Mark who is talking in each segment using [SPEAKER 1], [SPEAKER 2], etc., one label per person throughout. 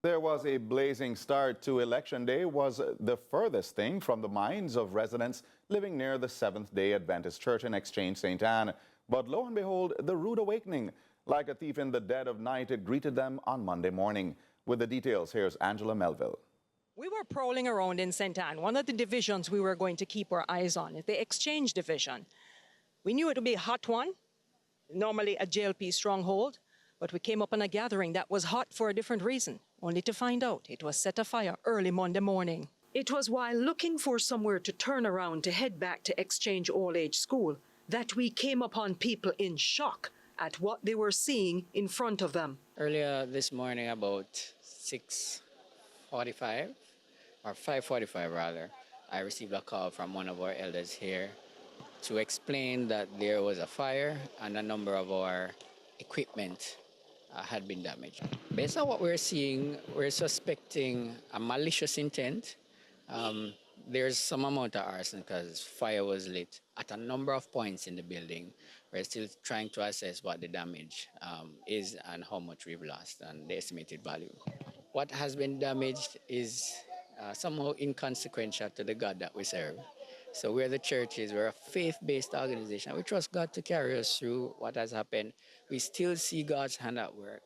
[SPEAKER 1] There was a blazing start to Election Day was the furthest thing from the minds of residents living near the Seventh-day Adventist Church in Exchange St. Anne. But lo and behold, the rude awakening, like a thief in the dead of night, it greeted them on Monday morning. With the details, here's Angela Melville.
[SPEAKER 2] We were prowling around in St. Anne. One of the divisions we were going to keep our eyes on is the Exchange Division. We knew it would be a hot one, normally a JLP stronghold, but we came up on a gathering that was hot for a different reason, only to find out it was set afire early Monday morning. It was while looking for somewhere to turn around to head back to Exchange All Age School that we came upon people in shock at what they were seeing in front of them.
[SPEAKER 3] Earlier this morning, about 6:45 or 5:45 rather, I received a call from one of our elders here to explain that there was a fire and a number of our equipment had been damaged. Based on what we're seeing, we're suspecting a malicious intent. There's some amount of arson because fire was lit at a number of points in the building. We're still trying to assess what the damage is and how much we've lost and the estimated value. What has been damaged is somehow inconsequential to the God that we serve. So we're the churches, we're a faith-based organization. We trust God to carry us through what has happened. We still see God's hand at work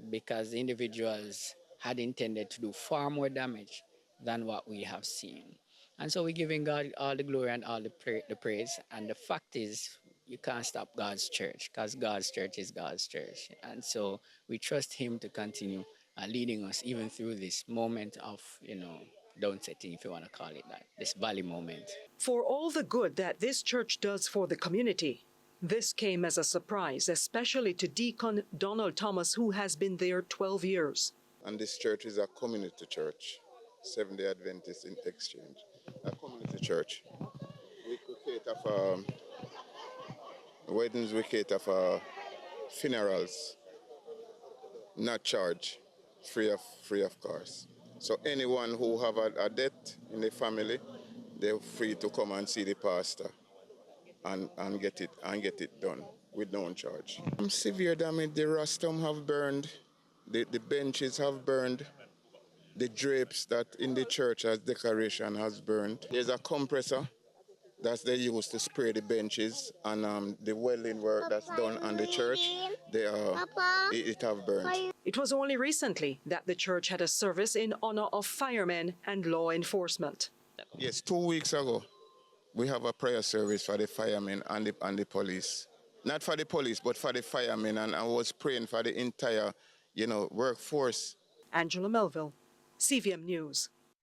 [SPEAKER 3] because the individuals had intended to do far more damage than what we have seen. And so we're giving God all the glory and all the praise. And the fact is, you can't stop God's church because God's church is God's church. And so we trust Him to continue leading us even through this moment of, downsetting, if you want to call it that, this valley moment.
[SPEAKER 2] For all the good that this church does for the community, this came as a surprise, especially to Deacon Donald Thomas, who has been there 12 years.
[SPEAKER 4] And this church is a community church, Seventh-day Adventist in Exchange, a community church. We cater for weddings, we cater for funerals, not charge, free of course. So anyone who have a death in the family, they're free to come and see the pastor and get it done with no charge. Severe damage, the rostrum have burned, the benches have burned, the drapes that in the church as decoration has burned. There's a compressor that they use to spray the benches, and the welding work that's done on the church, it have burned.
[SPEAKER 2] It was only recently that the church had a service in honor of firemen and law enforcement.
[SPEAKER 4] Yes, 2 weeks ago, we have a prayer service for the firemen and the police. Not for the police, but for the firemen, and I was praying for the entire, workforce.
[SPEAKER 2] Angela Melville, CVM News.